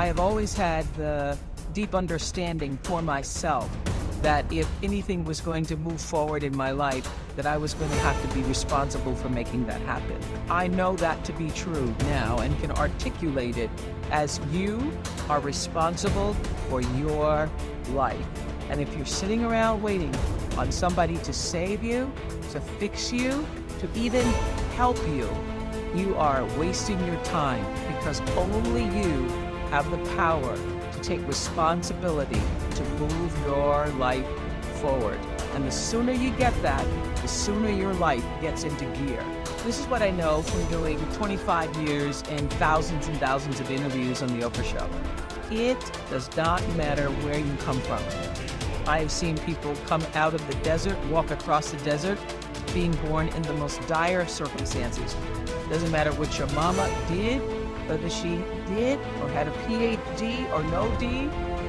I have always had the deep understanding for myself that if anything was going to move forward in my life, that I was going to have to be responsible for making that happen. I know that to be true now and can articulate it as you are responsible for your life. And if you're sitting around waiting on somebody to save you, to fix you, to even help you, you are wasting your time, because only you have the power to take responsibility to move your life forward. And the sooner you get that, the sooner your life gets into gear. This is what I know from doing 25 years and thousands of interviews on the Oprah show. It does not matter where you come from. I have seen people come out of the desert, walk across the desert, being born in the most dire circumstances. Doesn't matter what your mama did, whether she did or had a PhD or no D.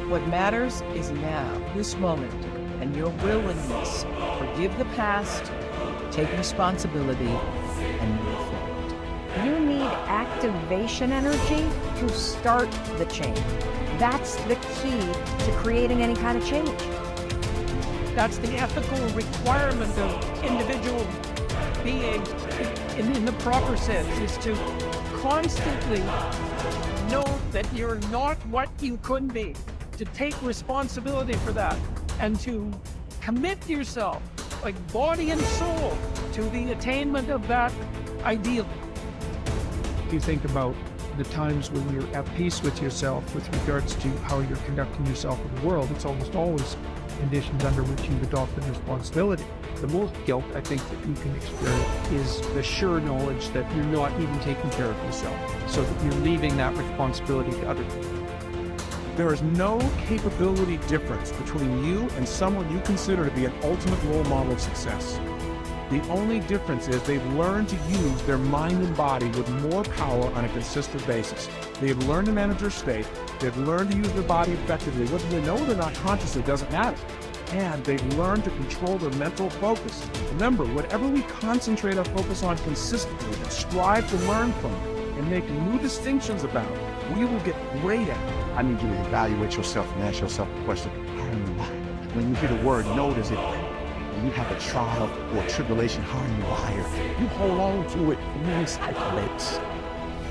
What matters is now, this moment, and your willingness to forgive the past, take responsibility, and move forward. You need activation energy to start the change. That's the key to creating any kind of change. That's the ethical requirement of individual being in the proper sense, is to constantly know that you're not what you could be, to take responsibility for that, and to commit yourself, like body and soul, to the attainment of that ideal. If you think about the times when you're at peace with yourself with regards to how you're conducting yourself in the world, it's almost always conditions under which you've adopted responsibility. The most guilt I think that you can experience is the sure knowledge that you're not even taking care of yourself, so that you're leaving that responsibility to other people. There is no capability difference between you and someone you consider to be an ultimate role model of success. The only difference is they've learned to use their mind and body with more power on a consistent basis. They've learned to manage their state. They've learned to use their body effectively. Whether they know they're not conscious, it doesn't matter. And they've learned to control their mental focus. Remember, whatever we concentrate our focus on consistently and strive to learn from and make new distinctions about, we will get great at it. I need you to evaluate yourself and ask yourself the question, how are you wired? When you hear the word notice it, when you have a trial or tribulation, how are you wired? You hold on to it and you recycle it.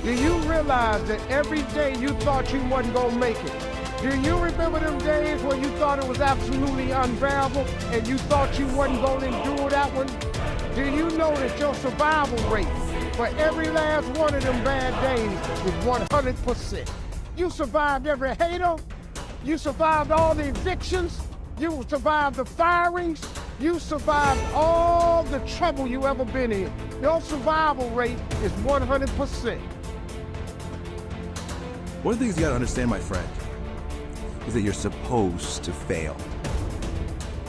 Do you realize that every day you thought you wasn't gonna make it? Do you remember them days when you thought it was absolutely unbearable and you thought you wasn't gonna endure that one? Do you know that your survival rate for every last one of them bad days is 100%? You survived every hater, you survived all the evictions, you survived the firings, you survived all the trouble you ever been in. Your survival rate is 100%. One of the things you gotta understand, my friend, is that you're supposed to fail.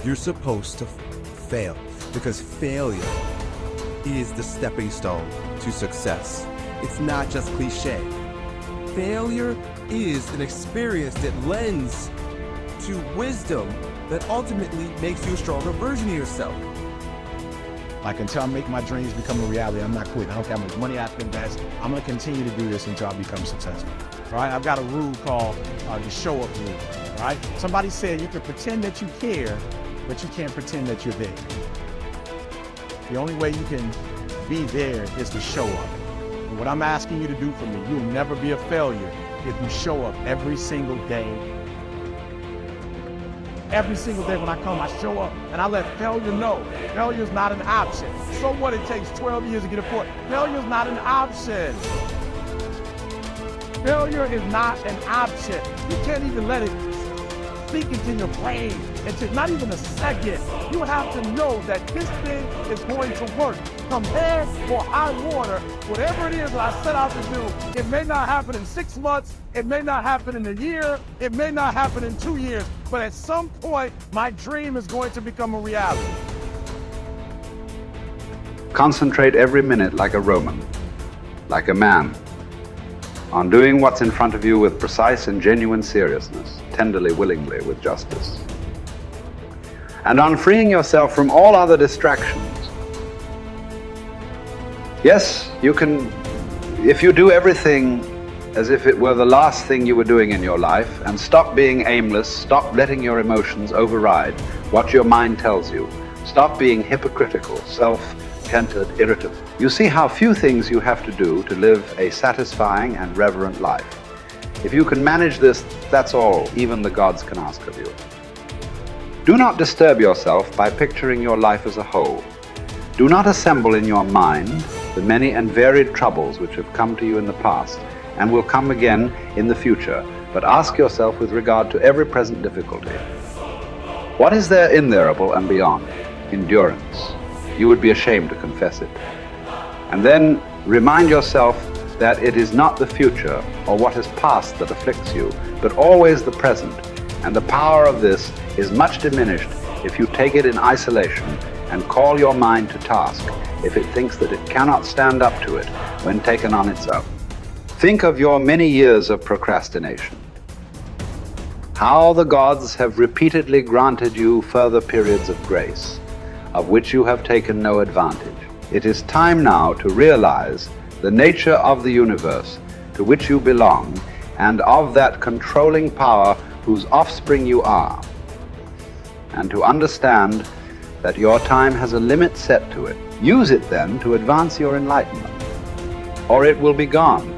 You're supposed to fail, because failure is the stepping stone to success. It's not just cliche. Failure is an experience that lends to wisdom that ultimately makes you a stronger version of yourself. Like, until I make my dreams become a reality, I'm not quitting. I don't care how much money I have to invest. I'm gonna continue to do this until I become successful. All right, I've got a rule called the show up rule. All right, somebody said you can pretend that you care, but you can't pretend that you're there. The only way you can be there is to show up. And what I'm asking you to do for me, you'll never be a failure if you show up every single day. Every single day when I come, I show up and I let failure know. Failure is not an option. So what, it takes 12 years to get a point. Failure is not an option. Failure is not an option. You can't even let it speak into your brain. It's not even a second. You have to know that this thing is going to work. Come bad or high water, whatever it is that I set out to do, it may not happen in 6 months, it may not happen in a year, it may not happen in 2 years, but at some point, my dream is going to become a reality. Concentrate every minute like a Roman, like a man, on doing what's in front of you with precise and genuine seriousness, tenderly, willingly, with justice. And on freeing yourself from all other distractions. Yes, you can, if you do everything as if it were the last thing you were doing in your life, and stop being aimless, stop letting your emotions override what your mind tells you. Stop being hypocritical, self-centered, irritable. You see how few things you have to do to live a satisfying and reverent life. If you can manage this, that's all even the gods can ask of you. Do not disturb yourself by picturing your life as a whole. Do not assemble in your mind the many and varied troubles which have come to you in the past and will come again in the future, but ask yourself with regard to every present difficulty, what is there innerable and beyond? Endurance. You would be ashamed to confess it. And then remind yourself that it is not the future or what has passed that afflicts you, but always the present, and the power of this is much diminished if you take it in isolation and call your mind to task if it thinks that it cannot stand up to it when taken on its own. Think of your many years of procrastination. How the gods have repeatedly granted you further periods of grace, of which you have taken no advantage. It is time now to realize the nature of the universe to which you belong and of that controlling power whose offspring you are, and to understand that your time has a limit set to it. Use it then to advance your enlightenment, or it will be gone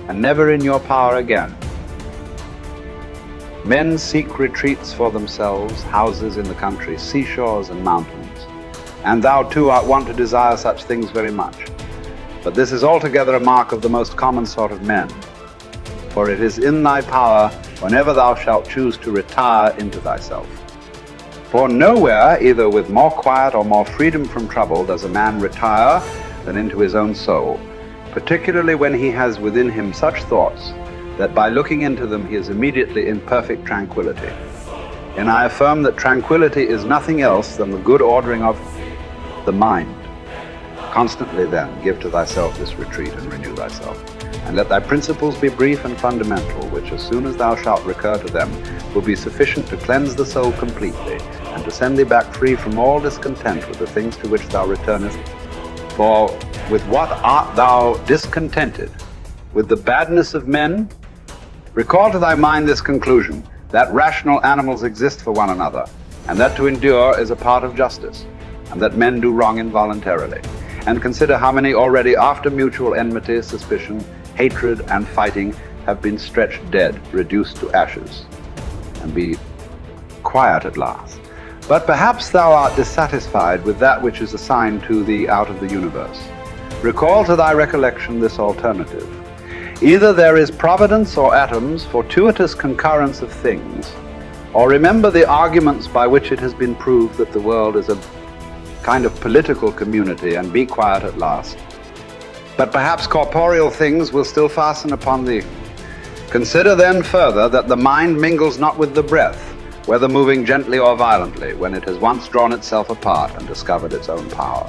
and never in your power again. Men seek retreats for themselves, houses in the country, seashores and mountains, and thou too art wont to desire such things very much. But this is altogether a mark of the most common sort of men, for it is in thy power whenever thou shalt choose to retire into thyself. For nowhere, either with more quiet or more freedom from trouble, does a man retire than into his own soul, particularly when he has within him such thoughts that by looking into them he is immediately in perfect tranquility. And I affirm that tranquility is nothing else than the good ordering of the mind. Constantly then give to thyself this retreat and renew thyself, and let thy principles be brief and fundamental, which as soon as thou shalt recur to them will be sufficient to cleanse the soul completely, and to send thee back free from all discontent with the things to which thou returnest. For with what art thou discontented? With the badness of men? Recall to thy mind this conclusion, that rational animals exist for one another, and that to endure is a part of justice, and that men do wrong involuntarily. And consider how many already after mutual enmity, suspicion, hatred, and fighting have been stretched dead, reduced to ashes, and be quiet at last. But perhaps thou art dissatisfied with that which is assigned to thee out of the universe. Recall to thy recollection this alternative. Either there is providence or atoms, fortuitous concurrence of things, or remember the arguments by which it has been proved that the world is a kind of political community, and be quiet at last. But perhaps corporeal things will still fasten upon thee. Consider then further that the mind mingles not with the breath, whether moving gently or violently, when it has once drawn itself apart and discovered its own power.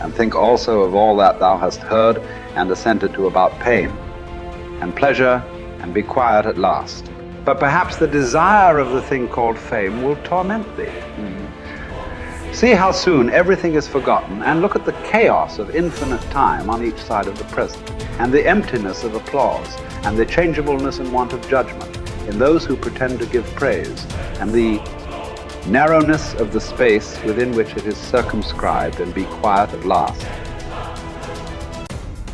And think also of all that thou hast heard and assented to about pain and pleasure, and be quiet at last. But perhaps the desire of the thing called fame will torment thee. See how soon everything is forgotten, and look at the chaos of infinite time on each side of the present, and the emptiness of applause, and the changeableness and want of judgment in those who pretend to give praise, and the narrowness of the space within which it is circumscribed, and be quiet at last.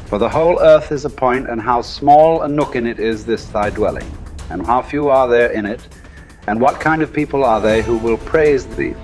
For the whole earth is a point, and how small a nook in it is this thy dwelling, and how few are there in it, and what kind of people are they who will praise thee?